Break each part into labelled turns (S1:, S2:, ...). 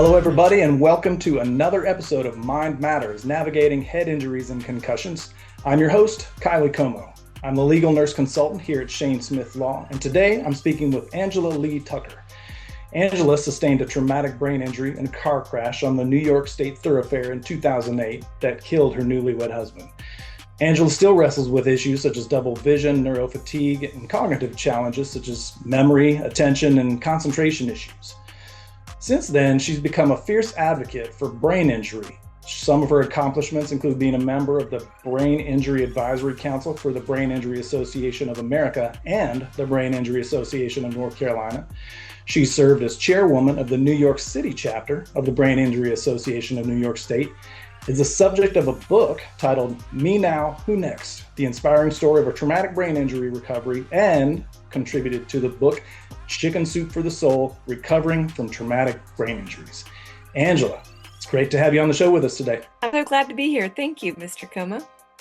S1: Hello, everybody, and welcome to another episode of Mind Matters, Navigating Head Injuries and Concussions. I'm your host, Kylie Como. I'm a legal nurse consultant here at Shane Smith Law, and today I'm speaking with Angela Leigh Tucker. Angela sustained a traumatic brain injury in a car crash on the New York State thoroughfare in 2008 that killed her newlywed husband. Angela still wrestles with issues such as double vision, neuro fatigue, and cognitive challenges such as memory, attention, and concentration issues. Since then, she's become a fierce advocate for brain injury. Some of her accomplishments include being a member of the Brain Injury Advisory Council for the Brain Injury Association of America and the Brain Injury Association of North Carolina. She served as chairwoman of the New York City chapter of the Brain Injury Association of New York State, is the subject of a book titled Me Now, Who Next? The Inspiring Story of a Traumatic Brain Injury Recovery, and contributed to the book Chicken Soup for the Soul, Recovering from Traumatic Brain Injuries. Angela, it's great to have you on the show with us today.
S2: I'm so glad to be here. Thank you, Mr. Como.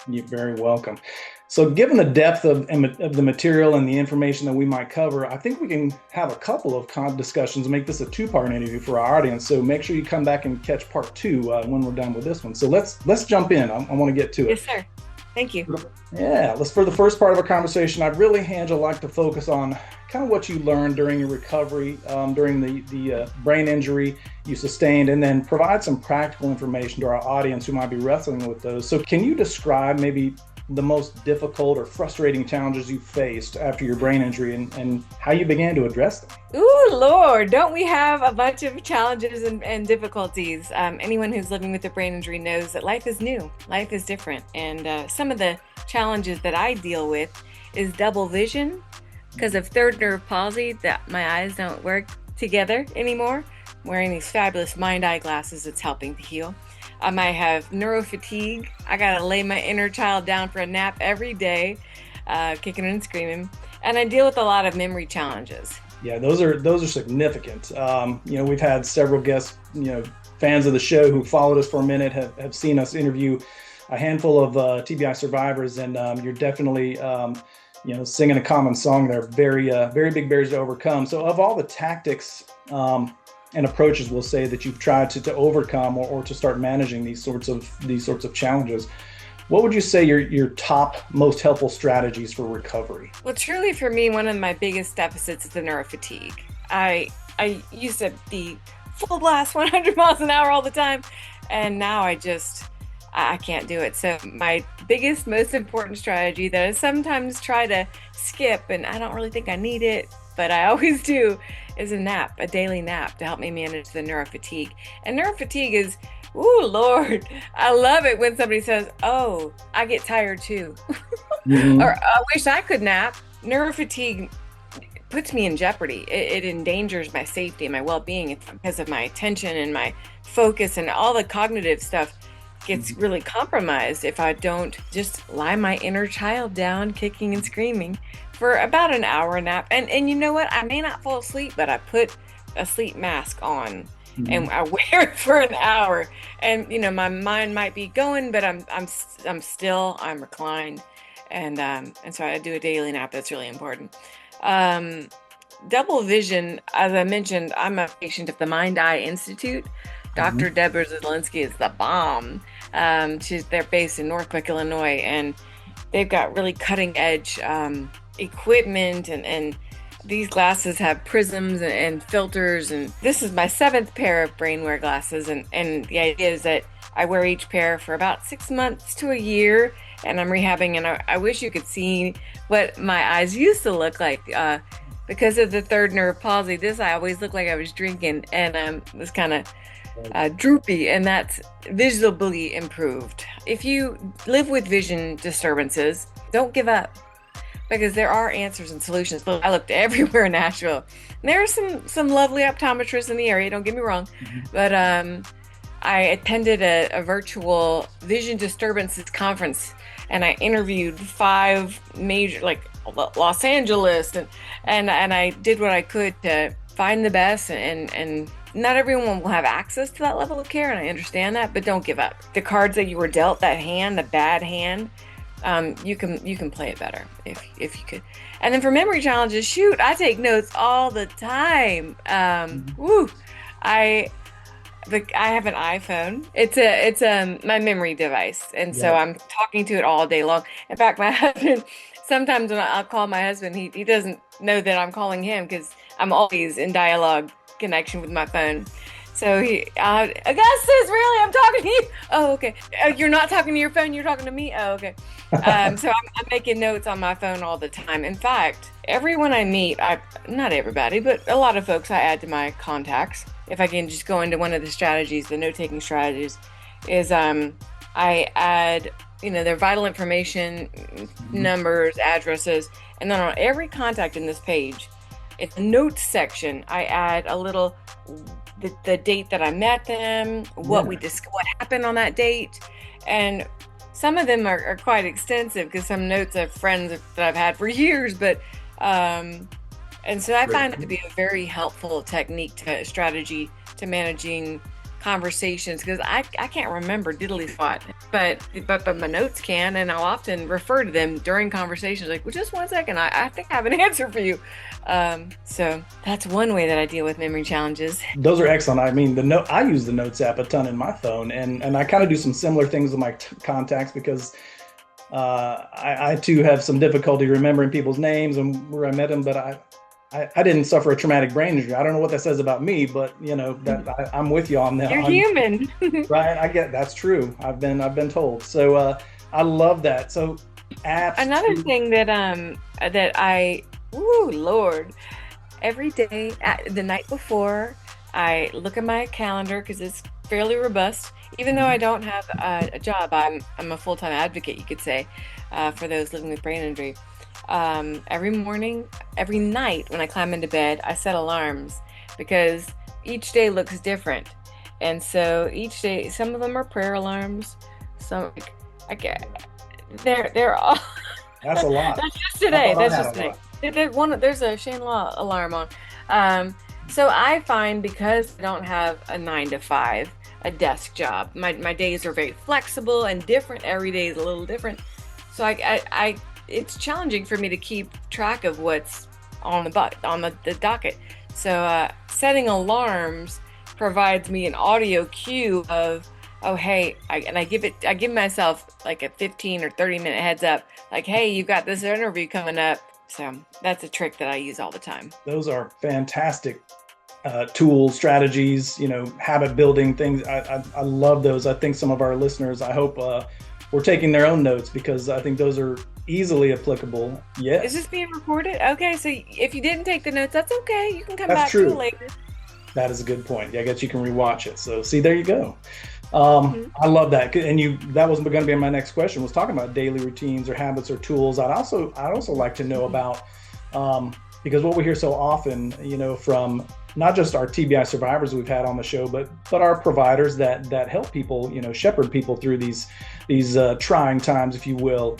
S1: You're very welcome. So given the depth of the material and the information that we might cover, I think we can have a couple of discussions and make this a two-part interview for our audience. So make sure you come back and catch part two when we're done with this one. So let's jump in. I want to get to it.
S2: Yes, sir. Thank you.
S1: Yeah, for the first part of our conversation, I'd really, Angela, like to focus on kind of what you learned during your recovery, during the brain injury you sustained, and then provide some practical information to our audience who might be wrestling with those. So can you describe maybe the most difficult or frustrating challenges you faced after your brain injury and how you began to address them?
S2: Ooh, Lord, don't we have a bunch of challenges and difficulties? Anyone who's living with a brain injury knows that life is new, life is different. And some of the challenges that I deal with is double vision because of third nerve palsy, that my eyes don't work together anymore. I'm wearing these fabulous mind-eye glasses that's helping to heal. I might have neuro fatigue. I gotta lay my inner child down for a nap every day, kicking and screaming. And I deal with a lot of memory challenges.
S1: Yeah, those are significant. We've had several guests, fans of the show who followed us for a minute, have seen us interview a handful of TBI survivors, and you're definitely, singing a common song there. Very big barriers to overcome. So of all the tactics and approaches, we'll say, that you've tried to overcome or to start managing these sorts of challenges, what would you say your top most helpful strategies for recovery?
S2: Well, truly for me, one of my biggest deficits is the neurofatigue. I used to be full blast 100 miles an hour all the time, and now I can't do it. So my biggest, most important strategy that I sometimes try to skip, and I don't really think I need it, but I always do, is a daily nap to help me manage the neurofatigue. And neurofatigue is, ooh, Lord, I love it when somebody says, oh, I get tired too. Mm-hmm. Or I wish I could nap. Neurofatigue puts me in jeopardy. It endangers my safety and my well-being because of my attention and my focus, and all the cognitive stuff gets really compromised if I don't just lie my inner child down, kicking and screaming, for about an hour nap. And you know what? I may not fall asleep, but I put a sleep mask on and I wear it for an hour. And my mind might be going, but I'm still reclined. And so I do a daily nap. That's really important. Double vision, as I mentioned, I'm a patient of the Mind-Eye Institute. Dr. Deborah Zielinski is the bomb. They're based in Northbrook, Illinois, and they've got really cutting edge equipment, and these glasses have prisms and filters, and this is my 7th pair of brainwear glasses, and the idea is that I wear each pair for about 6 months to a year, and I'm rehabbing, and I wish you could see what my eyes used to look like. Because of the third nerve palsy, this eye always looked like I was drinking, and was kind of droopy, and that's visibly improved. If you live with vision disturbances, don't give up, because there are answers and solutions. Look, I looked everywhere in Nashville. There are some lovely optometrists in the area, don't get me wrong, but I attended a virtual vision disturbances conference, and I interviewed 5 major, like Los Angeles, and I did what I could to find the best, and not everyone will have access to that level of care, and I understand that, but don't give up. The cards that you were dealt, that hand, the bad hand, you can play it better if you could. And then for memory challenges, shoot, I take notes all the time. I have an iPhone. It's my memory device, and so
S1: Yeah.
S2: I'm talking to it all day long. In fact, my husband, sometimes when I'll call my husband, he doesn't know that I'm calling him because I'm always in dialogue connection with my phone. So Augustus, really, I'm talking to you. Oh, okay. You're not talking to your phone. You're talking to me. Oh, okay. So I'm making notes on my phone all the time. In fact, everyone I meet, not everybody, but a lot of folks I add to my contacts. If I can just go into one of the strategies, the note-taking strategies, is I add, their vital information, numbers, addresses, and then on every contact in this page, in the notes section, I add a little the date that I met them, what happened on that date, and some of them are quite extensive because some notes are friends that I've had for years, but and so I find it to be a very helpful strategy to managing conversations because I can't remember diddly squat, but my notes can, and I'll often refer to them during conversations like, well, just 1 second, I think I have an answer for you. So that's one way that I deal with memory challenges.
S1: Those are excellent. I mean, I use the Notes app a ton in my phone, and I kind of do some similar things with my contacts because I too have some difficulty remembering people's names and where I met them, but I didn't suffer a traumatic brain injury. I don't know what that says about me, but I'm with you on that.
S2: You're human.
S1: Right. That's true. I've been told. So I love that. So apps.
S2: Another thing that Lord, every day the night before I look at my calendar because it's fairly robust. Even though I don't have a job, I'm a full-time advocate, you could say, for those living with brain injury. Every morning, every night when I climb into bed, I set alarms because each day looks different. And so each day, some of them are prayer alarms. Some, they're all.
S1: That's a lot.
S2: That's just today. There's a Shane Law alarm on. So I find because I don't have a 9 to 5, a desk job, my days are very flexible and different. Every day is a little different. So it's challenging for me to keep track of what's on the docket. So setting alarms provides me an audio cue of, oh, hey, I give myself like a 15 or 30-minute heads up, like, hey, you've got this interview coming up. So that's a trick that I use all the time.
S1: Those are fantastic tools, strategies, habit building things. I love those. I think some of our listeners, I hope we're taking their own notes because I think those are easily applicable. Yes.
S2: Is this being recorded? Okay, so if you didn't take the notes, that's okay. You can come back to it later.
S1: That is a good point. Yeah, I guess you can rewatch it. So see, there you go. I love that. And that was going to be my next question, was talking about daily routines or habits or tools. I'd also like to know about, because what we hear so often, from not just our TBI survivors we've had on the show, but our providers that help people, shepherd people through these trying times, if you will.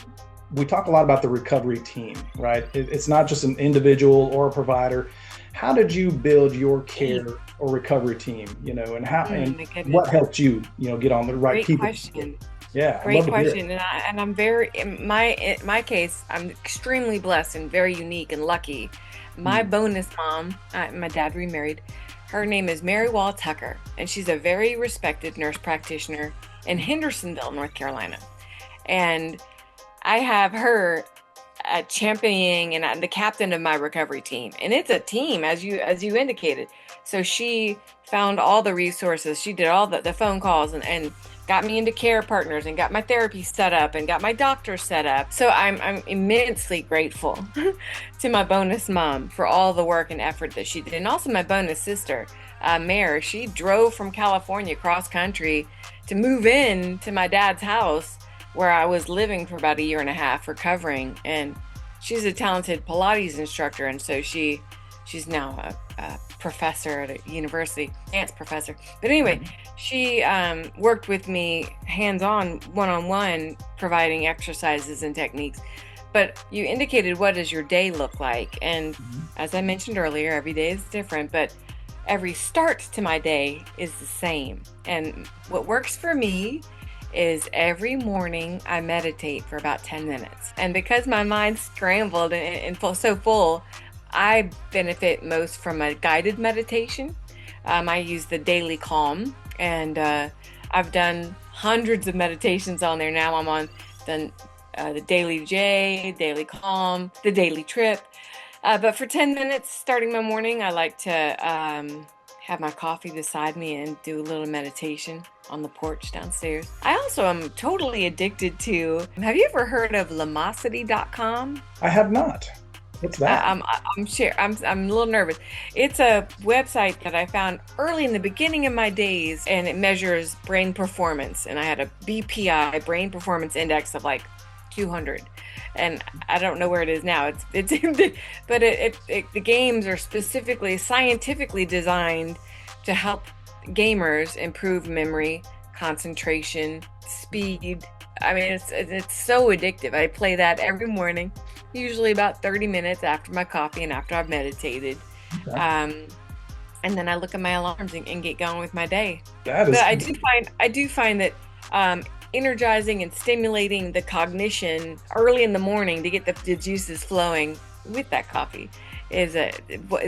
S1: We talk a lot about the recovery team, right? It's not just an individual or a provider. How did you build your care or recovery team, and how and what helped you, get on the right people?
S2: Great question.
S1: Yeah,
S2: great question. And I'm very, in my case, I'm extremely blessed and very unique and lucky. My bonus mom, my dad remarried. Her name is Mary Wall Tucker, and she's a very respected nurse practitioner in Hendersonville, North Carolina. And I have her championing and the captain of my recovery team, and it's a team, as you indicated. So she found all the resources. She did all the phone calls and got me into care partners and got my therapy set up and got my doctor set up. So I'm immensely grateful to my bonus mom for all the work and effort that she did, and also my bonus sister, Mare. She drove from California cross country to move in to my dad's house, where I was living for about a year and a half recovering. And she's a talented Pilates instructor. And so she's now a professor at a university, dance professor. But anyway, she worked with me hands-on, one-on-one, providing exercises and techniques. But you indicated, what does your day look like? And as I mentioned earlier, every day is different, but every start to my day is the same. And what works for me is every morning I meditate for about 10 minutes. And because my mind's scrambled and so full, I benefit most from a guided meditation. I use the Daily Calm, And I've done hundreds of meditations on there. Now I'm on the Daily J, Daily Calm, the Daily Trip. But for 10 minutes starting my morning, I like to have my coffee beside me and do a little meditation on the porch downstairs. I also am totally addicted to, have you ever heard of Lumosity.com?
S1: I have not. What's that?
S2: I'm a little nervous. It's a website that I found early in the beginning of my days, and it measures brain performance. And I had a BPI, brain performance index, of like 200, and I don't know where it is now. But the games are specifically scientifically designed to help gamers improve memory, concentration, speed. I mean, it's so addictive. I play that every morning, usually about 30 minutes after my coffee and after I've meditated. Okay. And then I look at my alarms and get going with my day. But I do find that energizing and stimulating the cognition early in the morning to get the juices flowing with that coffee is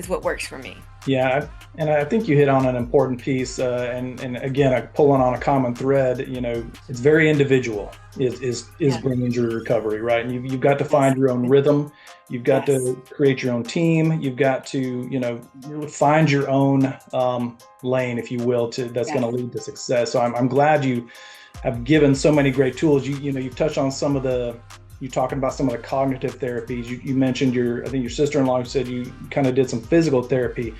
S2: what works for me.
S1: Yeah, and I think you hit on an important piece, and again, pulling on a common thread. It's very individual. Is brain injury recovery, right? And you've got to find your own rhythm. You've got to create your own team. You've got to find your own lane, if you will, that's going to lead to success. So I'm glad you have given so many great tools. You've touched on you're talking about some of the cognitive therapies. You mentioned I think your sister-in-law said you kind of did some physical therapy.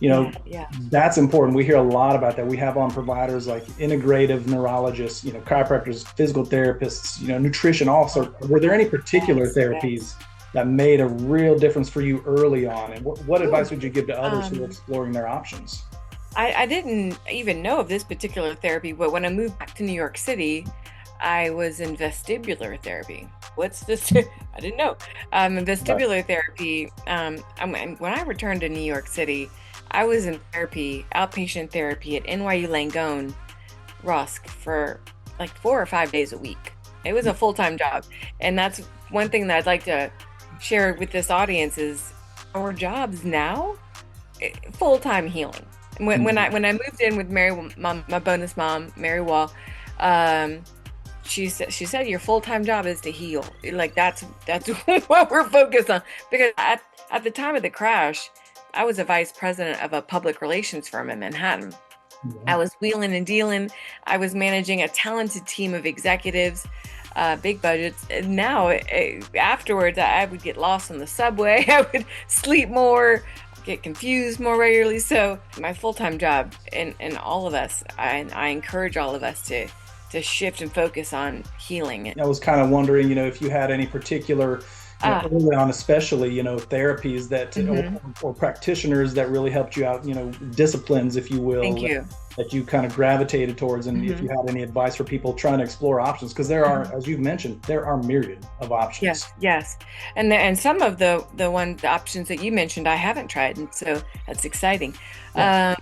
S1: That's important. We hear a lot about that. We have on providers like integrative neurologists, chiropractors, physical therapists, nutrition also. Were there any particular therapies that made a real difference for you early on? And what advice would you give to others who are exploring their options?
S2: I didn't even know of this particular therapy, but when I moved back to New York City, I was in vestibular therapy. What's this? I didn't know. In vestibular therapy, when I returned to New York City, I was in therapy, outpatient therapy at NYU Langone, Rusk, for like 4 or 5 days a week. It was a full-time job. And that's one thing that I'd like to share with this audience is our jobs now, full-time healing. When I moved in with Mary, my bonus mom, Mary Wall, she said your full-time job is to heal. Like that's what we're focused on. Because at the time of the crash, I was a vice president of a public relations firm in Manhattan. Yeah. I was wheeling and dealing. I was managing a talented team of executives, big budgets. And now, afterwards, I would get lost on the subway. I would sleep more, get confused more regularly. So my full-time job, and all of us, I encourage all of us to shift and focus on healing.
S1: I was kind of wondering, if you had any particular, early on especially, therapies that or practitioners that really helped you out, disciplines, if you will.
S2: Thank you.
S1: That you kind of gravitated towards, and if you had any advice for people trying to explore options, because there are, as you've mentioned, there are myriad of options.
S2: Yes, and some of the options that you mentioned I haven't tried, and so that's exciting. Yeah.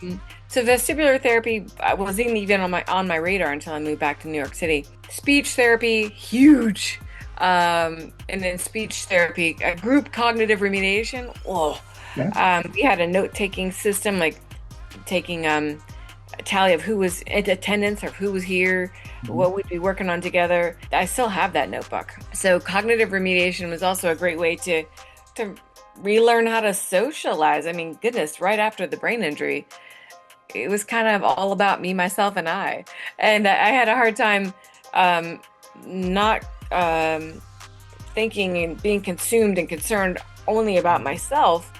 S2: So vestibular therapy wasn't even on my radar until I moved back to New York City. Speech therapy, huge, and then speech therapy, group cognitive remediation. We had a note-taking system, like taking a tally of who was in attendance or who was here, what we'd be working on together. I still have that notebook. So cognitive remediation was also a great way to relearn how to socialize. I mean, goodness, right after the brain injury, it was kind of all about me, myself, and I. And I had a hard time not thinking and being consumed and concerned only about myself,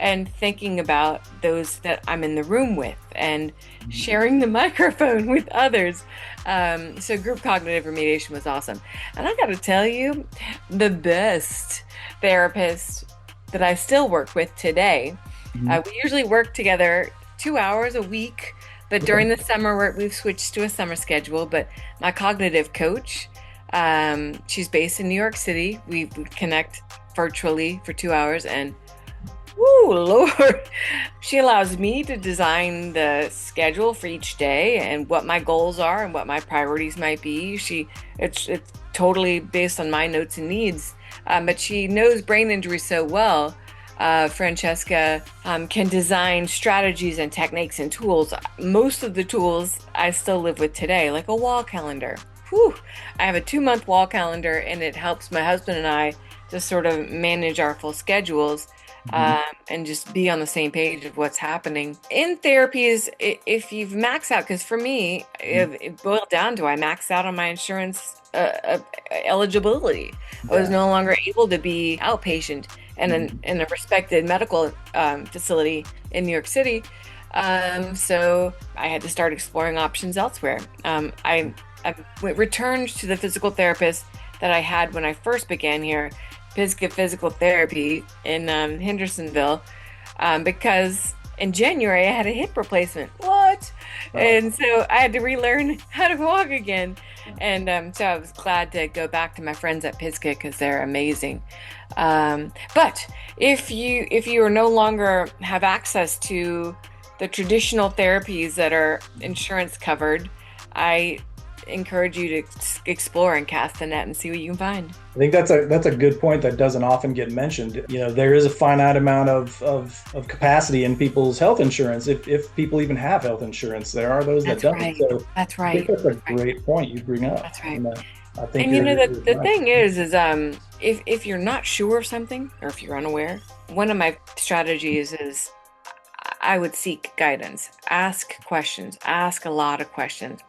S2: and thinking about those that I'm in the room with and sharing the microphone with others. So group cognitive remediation was awesome. And I got to tell you, the best therapist that I still work with today, we usually work together 2 hours a week, but during the summer we've switched to a summer schedule. But my cognitive coach, she's based in New York City. We connect virtually for 2 hours, and woo, Lord, she allows me to design the schedule for each day and what my goals are and what my priorities might be. It's totally based on my notes and needs, but she knows brain injury so well. Francesca can design strategies and techniques and tools. Most of the tools I I still live with today, like a wall calendar. Whew. I have a 2-month wall calendar, and it helps my husband and I to sort of manage our full schedules, and just be on the same page of what's happening. In therapies, if you've maxed out, because for me, it boiled down to I maxed out on my insurance eligibility. I was no longer able to be outpatient in a respected medical facility in New York City. So I had to start exploring options elsewhere. I returned to the physical therapist that I had when I first began here, Pisgah Physical Therapy in Hendersonville, because in January I had a hip replacement. What? Oh. And so I had to relearn how to walk again. And so I was glad to go back to my friends at Pisgah because they're amazing. But if you are no longer have access to the traditional therapies that are insurance covered, I encourage you to explore and cast the net and see what you can find.
S1: I think that's a good point that doesn't often get mentioned. There is a finite amount of capacity in people's health insurance, if people even have health insurance. There are those that don't.
S2: Right.
S1: So
S2: that's right.
S1: I think that's a great point you bring up.
S2: That's right.
S1: And, I think
S2: the thing is if you're not sure of something, or if you're unaware, one of my strategies is I would seek guidance, ask questions, ask a lot of questions.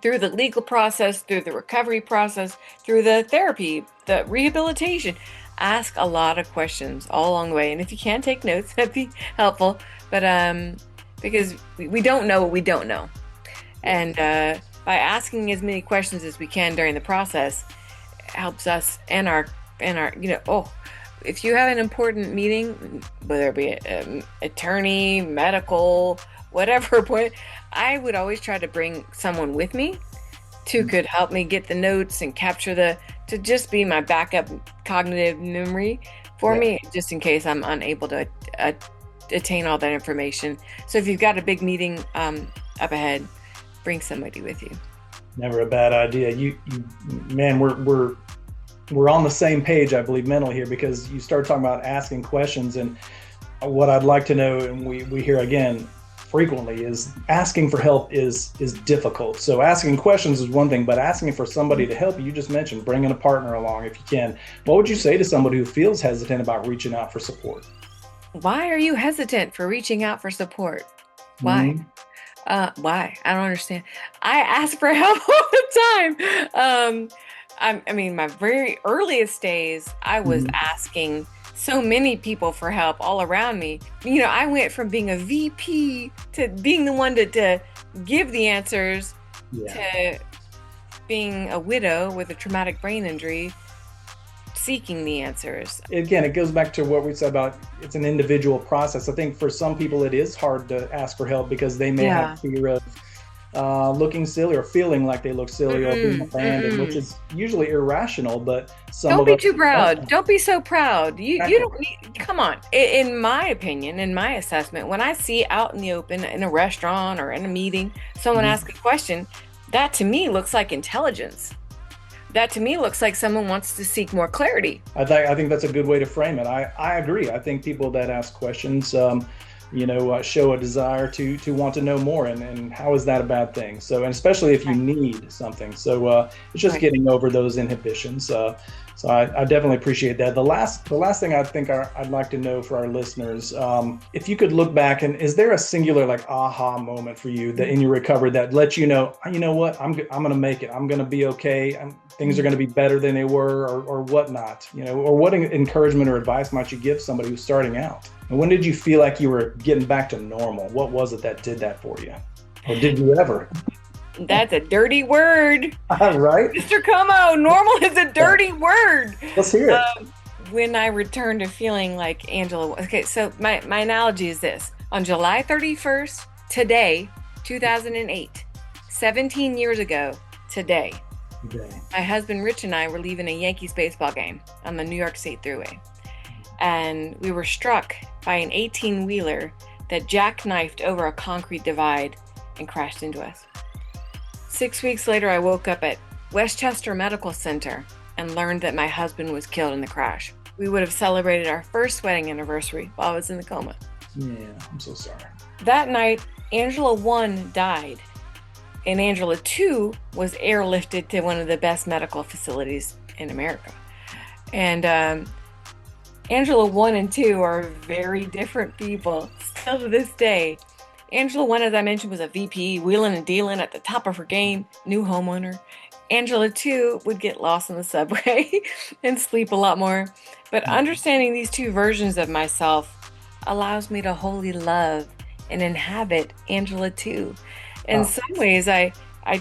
S2: Through the legal process, through the recovery process, through the therapy, the rehabilitation, ask a lot of questions all along the way. And if you can take notes, that'd be helpful. But because we don't know what we don't know. And by asking as many questions as we can during the process, helps us and our if you have an important meeting, whether it be an attorney, medical, whatever point, I would always try to bring someone with me who could help me get the notes and capture to just be my backup cognitive memory for me, just in case I'm unable to attain all that information. So if you've got a big meeting up ahead, bring somebody with you.
S1: Never a bad idea. Man, we're on the same page, I believe, mentally here, because you start talking about asking questions, and what I'd like to know, and we hear again frequently, is asking for help is difficult. So asking questions is one thing, but asking for somebody to help you just mentioned bringing a partner along if you can. What would you say to somebody who feels hesitant about reaching out for support?
S2: Why are you hesitant for reaching out for support? Why? Why? I don't understand. I ask for help all the time. I mean, my very earliest days, I was asking so many people for help all around me. I went from being a VP to being the one to give the answers to being a widow with a traumatic brain injury, seeking the answers.
S1: Again, it goes back to what we said about it's an individual process. I think for some people it is hard to ask for help because they may have fear of looking silly or feeling like they look silly or being abandoned, which is usually irrational. But
S2: don't be too proud. Don't be so proud. You don't need, come on. In my opinion, in my assessment, when I see out in the open in a restaurant or in a meeting, someone ask a question, that to me looks like intelligence. That to me looks like someone wants to seek more clarity.
S1: I think that's a good way to frame it. I agree. I think people that ask questions show a desire to want to know more, and how is that a bad thing? So, and especially if you need something. So it's just getting over those inhibitions. So I definitely appreciate that. The last thing I think I'd like to know for our listeners, if you could look back, and is there a singular aha moment for you that in your recovery that lets you know what, I'm going to make it. I'm going to be okay. Things are going to be better than they were, or whatnot, or what encouragement or advice might you give somebody who's starting out? And when did you feel like you were getting back to normal? What was it that did that for you? Or did you ever?
S2: That's a dirty word.
S1: Right?
S2: Mr. Como, normal is a dirty word.
S1: Let's hear it.
S2: When I returned to feeling like Angela, okay, so my analogy is this. On July 31st, today, 2008, 17 years ago, today, my husband Rich and I were leaving a Yankees baseball game on the New York State Thruway. And we were struck by an 18-wheeler that jackknifed over a concrete divide and crashed into us. 6 weeks later, I woke up at Westchester Medical Center and learned that my husband was killed in the crash. We would have celebrated our first wedding anniversary while I was in the coma.
S1: Yeah, I'm so sorry.
S2: That night, Angela 1 died. And Angela 2 was airlifted to one of the best medical facilities in America. And Angela 1 and 2 are very different people, still to this day. Angela 1, as I mentioned, was a VP, wheeling and dealing at the top of her game, new homeowner. Angela 2 would get lost in the subway and sleep a lot more. But understanding these two versions of myself allows me to wholly love and inhabit Angela 2. In some ways, I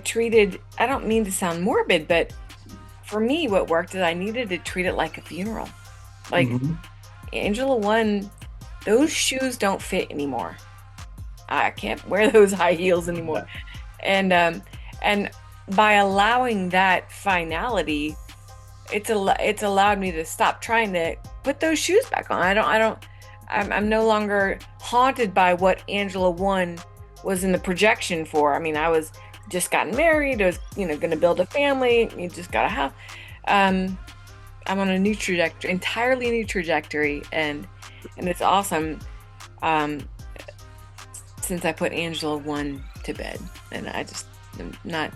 S2: treated, I don't mean to sound morbid, but for me, what worked is I needed to treat it like a funeral. Like Angela 1, those shoes don't fit anymore. I can't wear those high heels anymore. And by allowing that finality, it's allowed me to stop trying to put those shoes back on. I'm no longer haunted by what Angela 1 was in the projection for. I mean, I was just gotten married. I was, going to build a family. You just got a house. I'm on a new trajectory, entirely new trajectory, and it's awesome. Since I put Angela 1 to bed, and I just am not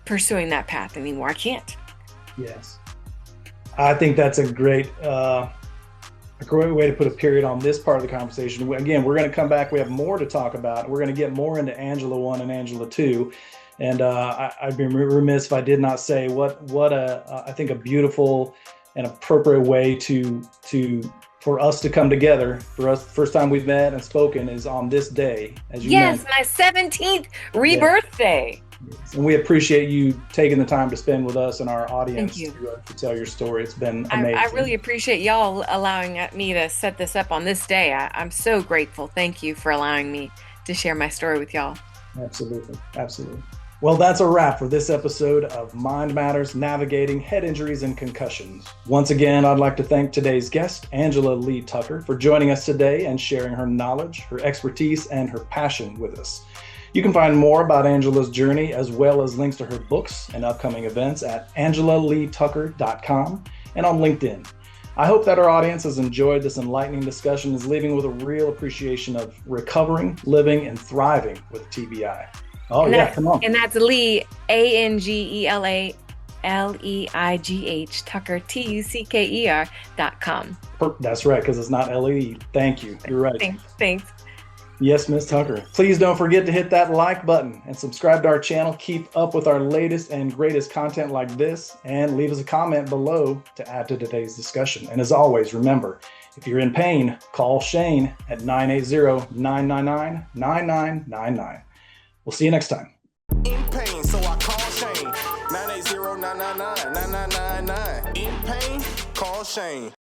S2: pursuing that path anymore. I can't.
S1: Yes, I think that's a great way to put a period on this part of the conversation. Again, we're going to come back. We have more to talk about. We're going to get more into Angela 1 and Angela 2. And I'd be remiss if I did not say what I think a beautiful and appropriate way for us to come together. For us, the first time we've met and spoken is on this day, as you mentioned.
S2: My 17th rebirth day.
S1: Yes. And we appreciate you taking the time to spend with us and our audience to tell your story. It's been amazing.
S2: I really appreciate y'all allowing me to set this up on this day. I'm so grateful. Thank you for allowing me to share my story with y'all.
S1: Absolutely. Absolutely. Well, that's a wrap for this episode of Mind Matters, Navigating Head Injuries and Concussions. Once again, I'd like to thank today's guest, Angela Leigh Tucker, for joining us today and sharing her knowledge, her expertise, and her passion with us. You can find more about Angela's journey as well as links to her books and upcoming events at angelaleetucker.com and on LinkedIn. I hope that our audience has enjoyed this enlightening discussion and is leaving with a real appreciation of recovering, living, and thriving with TBI. Oh, yeah, come on.
S2: And that's Leigh, ANGELALEIGH, Tucker, TUCKER.com.
S1: That's right, because it's not LE. Thank you. You're right.
S2: Thanks.
S1: Yes, Ms. Tucker. Please don't forget to hit that like button and subscribe to our channel. Keep up with our latest and greatest content like this, and leave us a comment below to add to today's discussion. And as always, remember, if you're in pain, call Shane at 980-999-9999. We'll see you next time.
S3: In pain, so I call Shane. 980-999-9999. In pain, call Shane.